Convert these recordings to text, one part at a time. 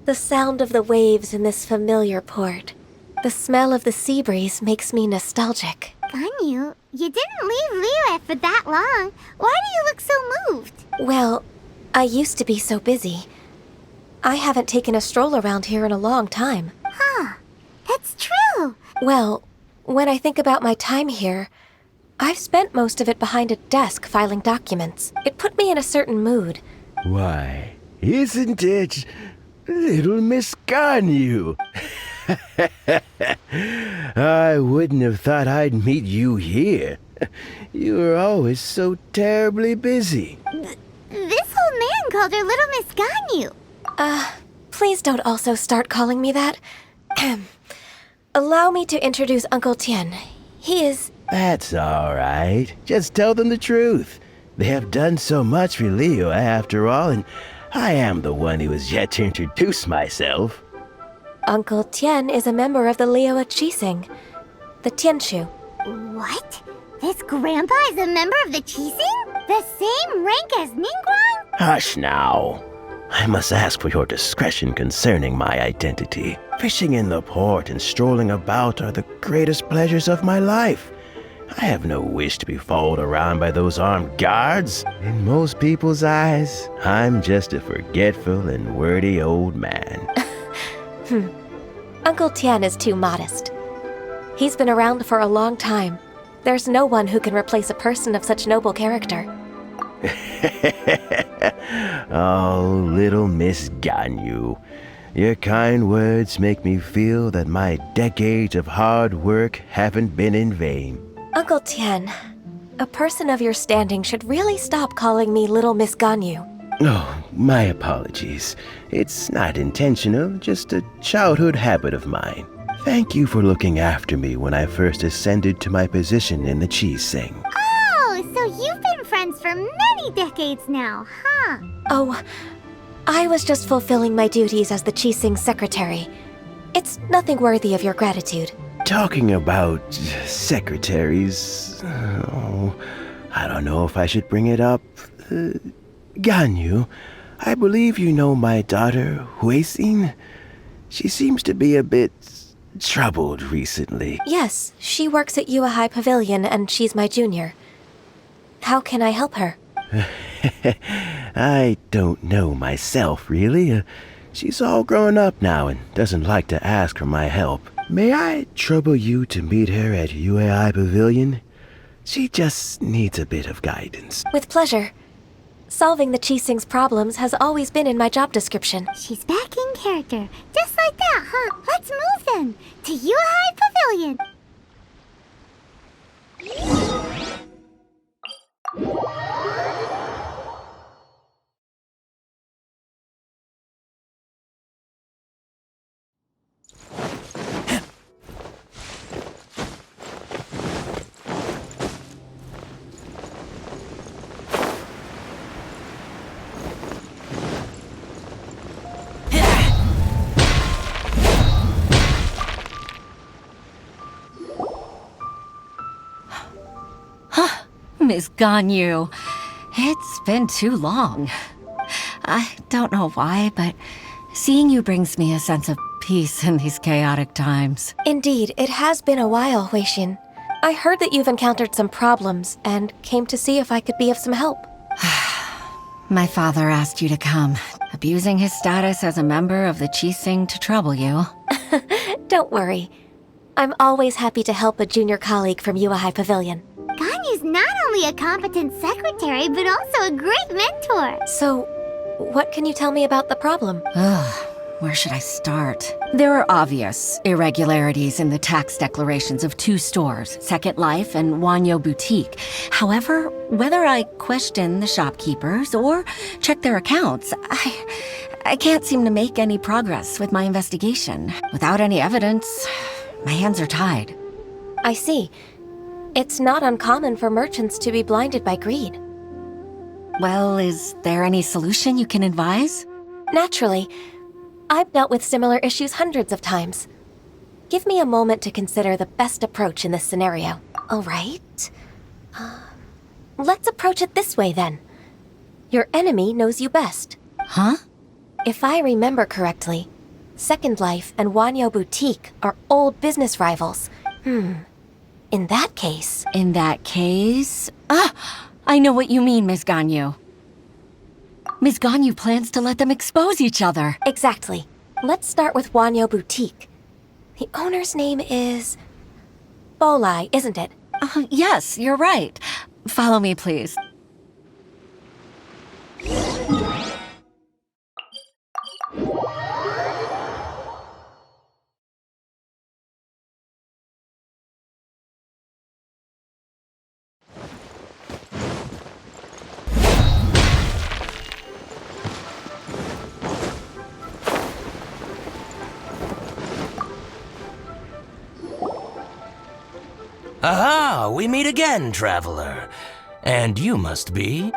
The sound of the waves in this familiar port. The smell of the sea breeze makes me nostalgic. Ganyu, you didn't leave Liyue for that long. Why do you look so moved? Well, I used to be so busy. I haven't taken a stroll around here in a long time. Huh, that's true. Well, when I think about my time here, I've spent most of it behind a desk filing documents. It put me in a certain mood. Why, isn't it little Miss Ganyu? I wouldn't have thought I'd meet you here. You were always so terribly busy. This old man called her Little Miss Ganyu. Please don't also start calling me that. Allow me to introduce Uncle Tien. He is... That's all right. Just tell them the truth. They have done so much for Liyue after all, and I am the one who has yet to introduce myself. Uncle Tien is a member of the Liyue Qixing, the Tianshu. What? This grandpa is a member of the Qixing? The same rank as Ningguang? Hush now. I must ask for your discretion concerning my identity. Fishing in the port and strolling about are the greatest pleasures of my life. I have no wish to be followed around by those armed guards. In most people's eyes, I'm just a forgetful and wordy old man. Uncle Tien is too modest. He's been around for a long time. There's no one who can replace a person of such noble character. Oh, little Miss Ganyu. Your kind words make me feel that my decades of hard work haven't been in vain. Uncle Tien, a person of your standing should really stop calling me Little Miss Ganyu. Oh, my apologies. It's not intentional, just a childhood habit of mine. Thank you for looking after me when I first ascended to my position in the Qixing. Oh, so you've been friends for many decades now, huh? Oh, I was just fulfilling my duties as the Qixing secretary. It's nothing worthy of your gratitude. Talking about secretaries, I don't know if I should bring it up. Ganyu, I believe you know my daughter, Huixin. She seems to be a bit troubled recently. Yes, she works at Yuehai Pavilion and she's my junior. How can I help her? I don't know myself, really. She's all grown up now and doesn't like to ask for my help. May I trouble you to meet her at Yuehai Pavilion? She just needs a bit of guidance. With pleasure. Solving the Qixing's problems has always been in my job description. She's back in character, just like that, huh? Let's move then, to Yuehai Pavilion. Miss Ganyu, it's been too long. I don't know why, but seeing you brings me a sense of peace in these chaotic times. Indeed, it has been a while, Huixin. I heard that you've encountered some problems and came to see if I could be of some help. My father asked you to come, abusing his status as a member of the Qixing to trouble you. Don't worry. I'm always happy to help a junior colleague from Yuehai Pavilion. Ganyu's not only a competent secretary, but also a great mentor. So, what can you tell me about the problem? Ugh, where should I start? There are obvious irregularities in the tax declarations of two stores, Second Life and Wanyo Boutique. However, whether I question the shopkeepers or check their accounts, I can't seem to make any progress with my investigation. Without any evidence, my hands are tied. I see. It's not uncommon for merchants to be blinded by greed. Well, is there any solution you can advise? Naturally. I've dealt with similar issues hundreds of times. Give me a moment to consider the best approach in this scenario. All right. Let's approach it this way, then. Your enemy knows you best. Huh? If I remember correctly, Second Life and Wanyo Boutique are old business rivals. In that case... I know what you mean, Miss Ganyu. Miss Ganyu plans to let them expose each other. Exactly. Let's start with Wanyo Boutique. The owner's name is... Bolai, isn't it? Yes, you're right. Follow me, please. Aha! We meet again, traveler. And you must be...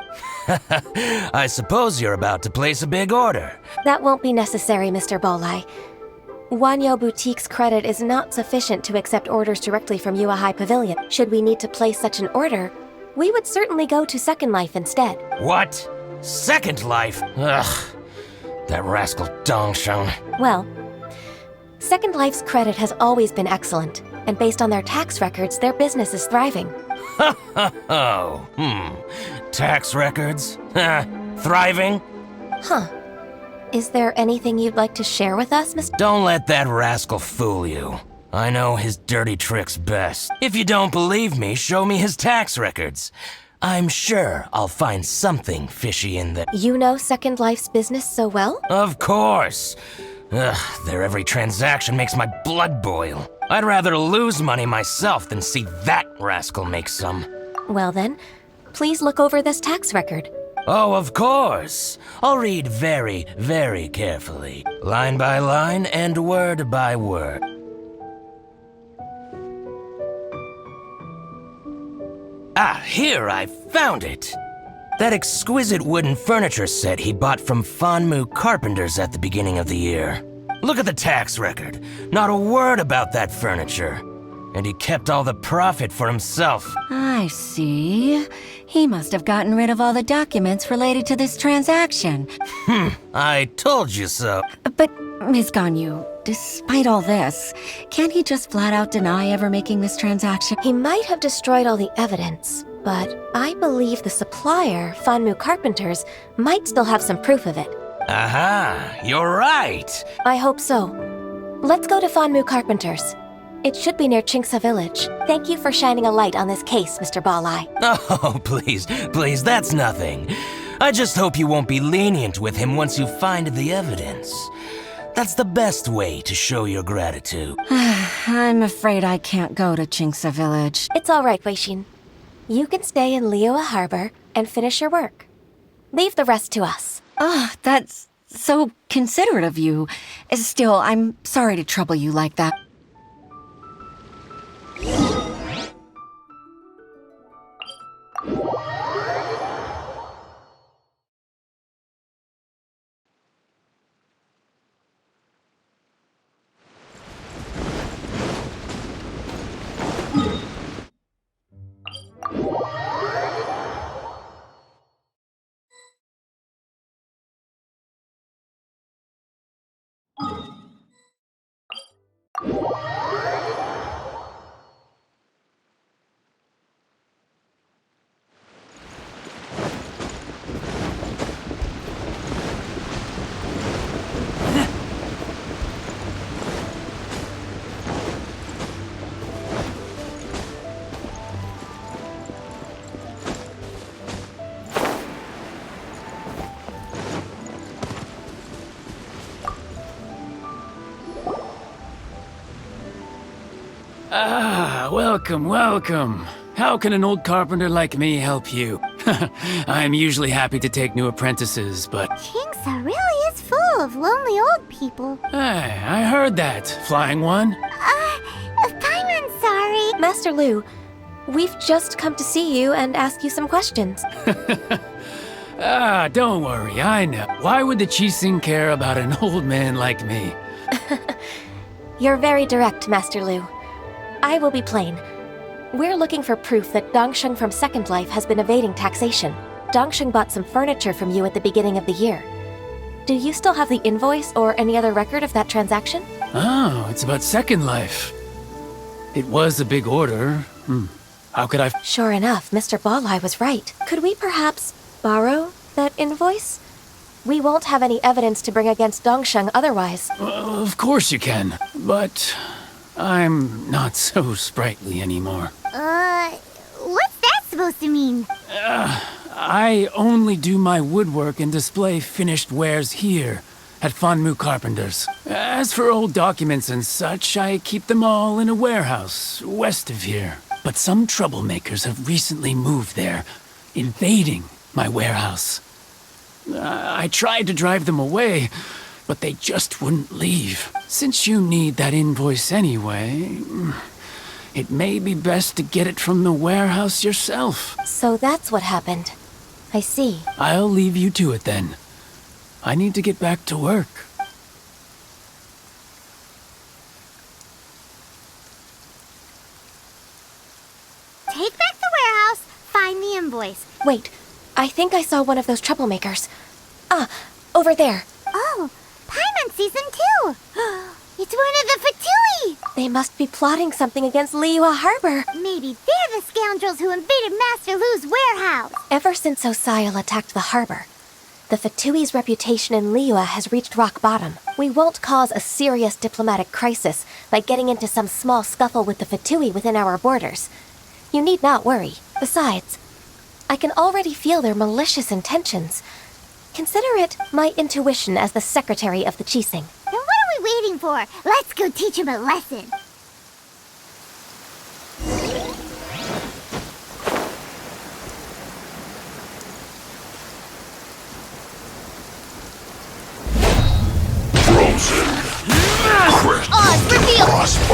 I suppose you're about to place a big order. That won't be necessary, Mr. Bolai. Wanyo Boutique's credit is not sufficient to accept orders directly from Yuahai Pavilion. Should we need to place such an order, we would certainly go to Second Life instead. What? Second Life? Ugh. That rascal Dongsheng. Well, Second Life's credit has always been excellent, and based on their tax records, their business is thriving. Tax records? Thriving? Huh. Is there anything you'd like to share with us, Mr. Don't let that rascal fool you. I know his dirty tricks best. If you don't believe me, show me his tax records. I'm sure I'll find something fishy in there. You know Second Life's business so well? Of course. Ugh, their every transaction makes my blood boil. I'd rather lose money myself than see that rascal make some. Well then, please look over this tax record. Oh, of course. I'll read very, very carefully. Line by line and word by word. Ah, here, I found it. That exquisite wooden furniture set he bought from Fanmu Carpenters at the beginning of the year. Look at the tax record. Not a word about that furniture. And he kept all the profit for himself. I see. He must have gotten rid of all the documents related to this transaction. I told you so. But, Ms. Ganyu, despite all this, can't he just flat out deny ever making this transaction? He might have destroyed all the evidence, but I believe the supplier, Fanmu Carpenters, might still have some proof of it. Aha, you're right. I hope so. Let's go to Fanmu Carpenters. It should be near Chingsa Village. Thank you for shining a light on this case, Mr. Bolai. Oh, please, that's nothing. I just hope you won't be lenient with him once you find the evidence. That's the best way to show your gratitude. I'm afraid I can't go to Chingsa Village. It's all right, Weishin. You can stay in Liyue Harbor and finish your work. Leave the rest to us. That's so considerate of you. Still, I'm sorry to trouble you like that. Welcome. How can an old carpenter like me help you? I'm usually happy to take new apprentices, but... Chingsa really is full of lonely old people. Hey, I heard that. Flying one? Paimon's sorry. Master Lu, we've just come to see you and ask you some questions. Don't worry, I know. Why would the Qixing care about an old man like me? You're very direct, Master Lu. I will be plain. We're looking for proof that Dongsheng from Second Life has been evading taxation. Dongsheng bought some furniture from you at the beginning of the year. Do you still have the invoice or any other record of that transaction? Oh, it's about Second Life. It was a big order. How could I... Sure enough, Mr. Balleye was right. Could we perhaps borrow that invoice? We won't have any evidence to bring against Dongsheng otherwise. Of course you can, but I'm not so sprightly anymore. What's that supposed to mean? I only do my woodwork and display finished wares here at Fanmu Carpenters. As for old documents and such, I keep them all in a warehouse west of here. But some troublemakers have recently moved there, invading my warehouse. I tried to drive them away, but they just wouldn't leave. Since you need that invoice anyway, it may be best to get it from the warehouse yourself. So that's what happened. I see. I'll leave you to it then. I need to get back to work. Take back the warehouse, find the invoice. Wait, I think I saw one of those troublemakers. Ah, over there. Oh, Paimon sees them too. It's one of the Fatui! They must be plotting something against Liyue Harbor. Maybe they're the scoundrels who invaded Master Lu's warehouse. Ever since Osial attacked the harbor, the Fatui's reputation in Liyue has reached rock bottom. We won't cause a serious diplomatic crisis by getting into some small scuffle with the Fatui within our borders. You need not worry. Besides, I can already feel their malicious intentions. Consider it my intuition as the secretary of the Qixing. Then what are we waiting for? Let's go teach him a lesson. Frozen. Oz, reveal!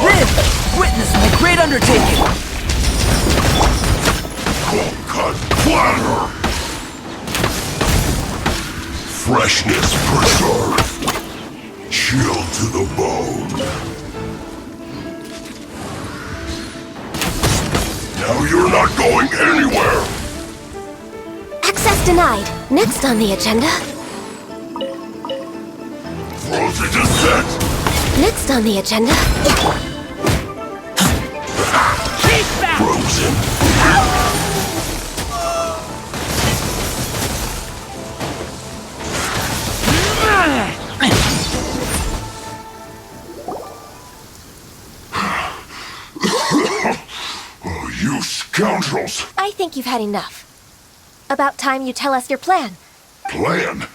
Live! Witness my great undertaking! Cut platter! Freshness preserved. Chill to the bone. Now you're not going anywhere! Access denied. Next on the agenda. Frozen descent! Next on the agenda. Frozen. Oh, you scoundrels! I think you've had enough. About time you tell us your plan. Plan?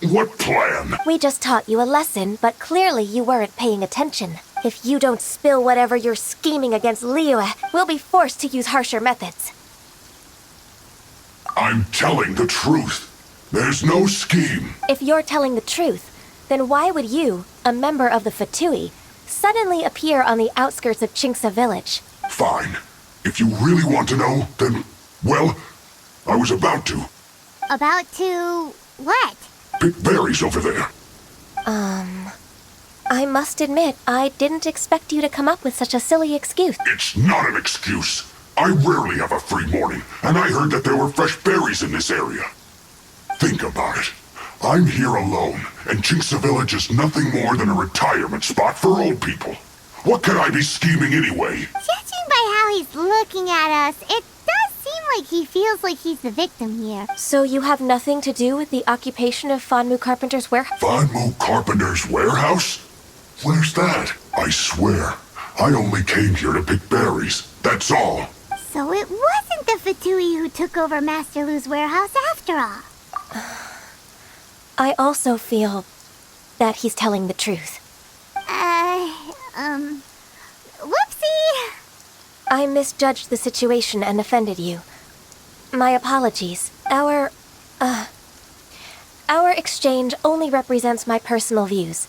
What plan? We just taught you a lesson, but clearly you weren't paying attention. If you don't spill whatever you're scheming against Liyue, we'll be forced to use harsher methods. I'm telling the truth. There's no scheme. If you're telling the truth, then why would you, a member of the Fatui, suddenly appear on the outskirts of Qingce village? Fine. If you really want to know, then, well, I was about to. About to... what? Pick berries over there. I must admit, I didn't expect you to come up with such a silly excuse. It's not an excuse. I rarely have a free morning, and I heard that there were fresh berries in this area. Think about it. I'm here alone, and Qingce Village is nothing more than a retirement spot for old people. What could I be scheming anyway? Judging by how he's looking at us, it does seem like he feels like he's the victim here. So you have nothing to do with the occupation of Fanmu Carpenter's warehouse? Fanmu Carpenter's warehouse? Where's that? I swear, I only came here to pick berries. That's all. So it wasn't the Fatui who took over Master Lu's warehouse after all. I also feel that he's telling the truth. Whoopsie! I misjudged the situation and offended you. My apologies. Our exchange only represents my personal views.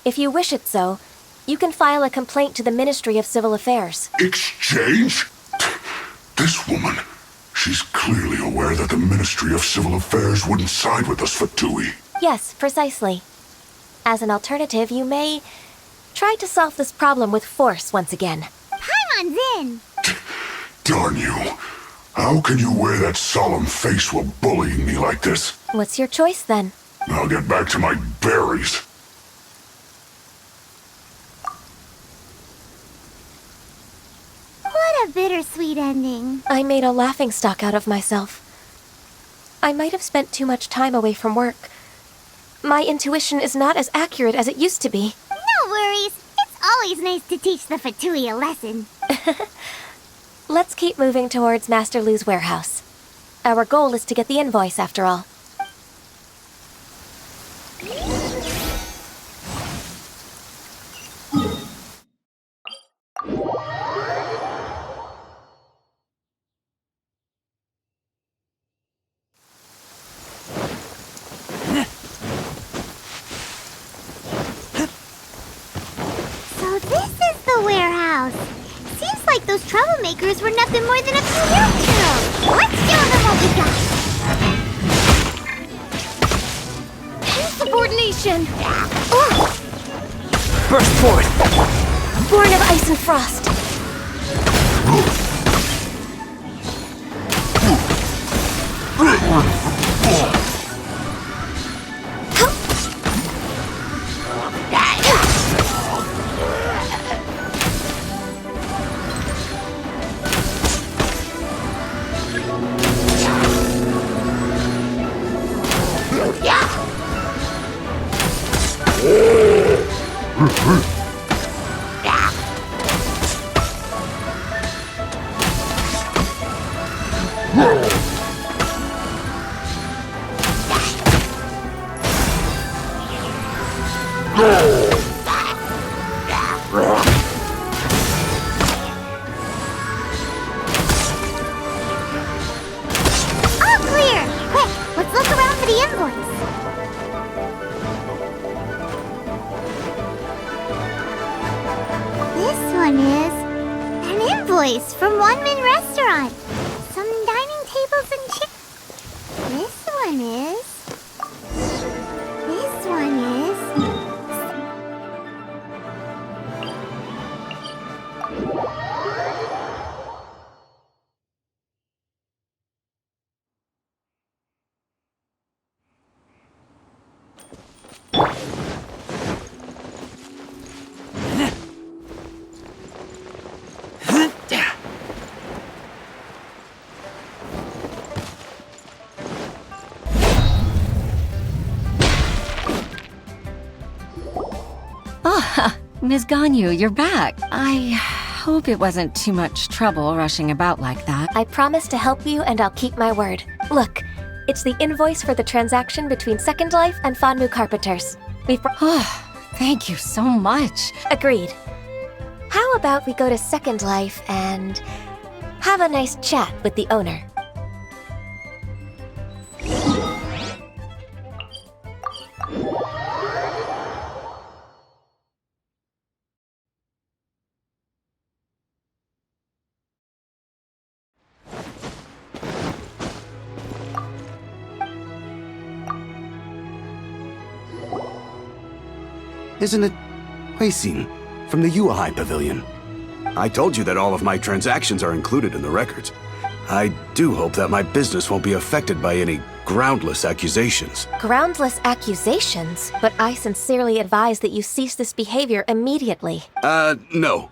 If you wish it so, you can file a complaint to the Ministry of Civil Affairs. Exchange? This woman, she's clearly aware that the Ministry of Civil Affairs wouldn't side with us, Fatui. Yes, precisely. As an alternative, you may try to solve this problem with force once again. Paimon's in! Darn you. How can you wear that solemn face while bullying me like this? What's your choice then? I'll get back to my berries. What a bittersweet ending. I made a laughingstock out of myself. I might have spent too much time away from work. My intuition is not as accurate as it used to be. No worries. It's always nice to teach the Fatui a lesson. Let's keep moving towards Master Lu's warehouse. Our goal is to get the invoice, after all. So this is the warehouse. Seems like those troublemakers were nothing more than a few roadkill. Let's show them what we got. Insubordination! Burst forth! Born of ice and frost! All clear! Quick, let's look around for the invoice. This one is an invoice from One Min Restaurant. Some dining tables and chairs. This one is. This one is. Ms. Ganyu, you're back. I hope it wasn't too much trouble rushing about like that. I promise to help you, and I'll keep my word. Look, it's the invoice for the transaction between Second Life and Fanmu Carpenters. Thank you so much. Agreed. How about we go to Second Life and have a nice chat with the owner? Isn't it Huixin from the Yuehai Pavilion? I told you that all of my transactions are included in the records. I do hope that my business won't be affected by any groundless accusations. Groundless accusations, but I sincerely advise that you cease this behavior immediately. No.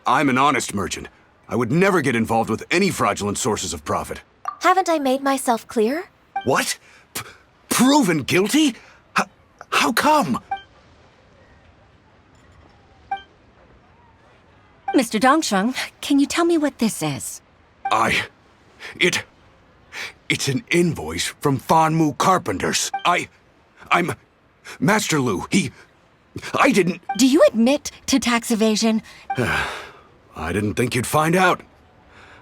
I'm an honest merchant. I would never get involved with any fraudulent sources of profit. Haven't I made myself clear? What? Proven guilty? How come? Mr. Dongsheng, can you tell me what this is? It's an invoice from Fanmu Carpenters. I'm Master Lu. I didn't... Do you admit to tax evasion? I didn't think you'd find out.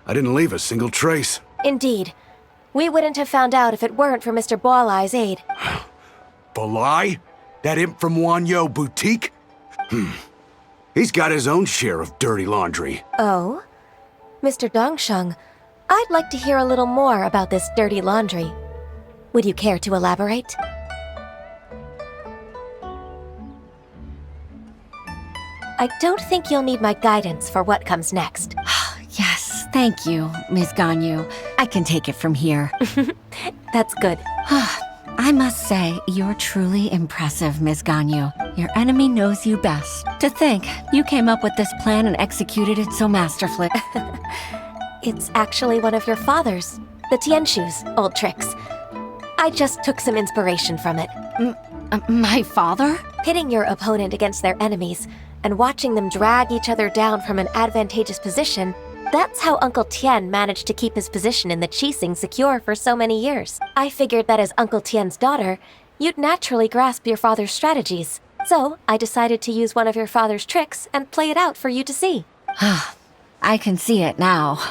I didn't leave a single trace. Indeed. We wouldn't have found out if it weren't for Mr. Boalai's aid. Balai? That imp from Wanyo Boutique? He's got his own share of dirty laundry. Oh? Mr. Dongsheng, I'd like to hear a little more about this dirty laundry. Would you care to elaborate? I don't think you'll need my guidance for what comes next. Yes, thank you, Ms. Ganyu. I can take it from here. That's good. I'm I must say, you're truly impressive, Miss Ganyu. Your enemy knows you best. To think, you came up with this plan and executed it so masterfully. It's actually one of your father's, the Tianshu's, old tricks. I just took some inspiration from it. My father? Pitting your opponent against their enemies and watching them drag each other down from an advantageous position, that's how Uncle Tien managed to keep his position in the Qixing secure for so many years. I figured that as Uncle Tien's daughter, you'd naturally grasp your father's strategies. So I decided to use one of your father's tricks and play it out for you to see. I can see it now.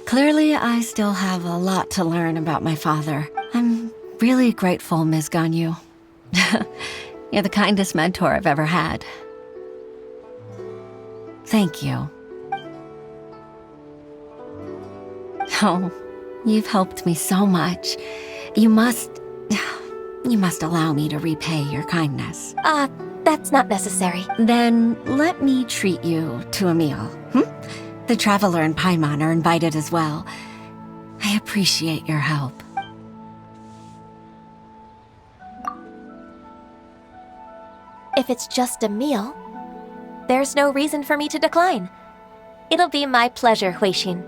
Clearly, I still have a lot to learn about my father. I'm really grateful, Ms. Ganyu. You're the kindest mentor I've ever had. Thank you. Oh, you've helped me so much. You must allow me to repay your kindness. That's not necessary. Then let me treat you to a meal. The Traveler and Paimon are invited as well. I appreciate your help. If it's just a meal, there's no reason for me to decline. It'll be my pleasure, Huixin.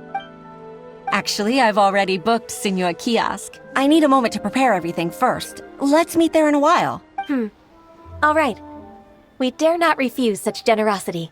Actually, I've already booked Senor Kiosk. I need a moment to prepare everything first. Let's meet there in a while. All right. We dare not refuse such generosity.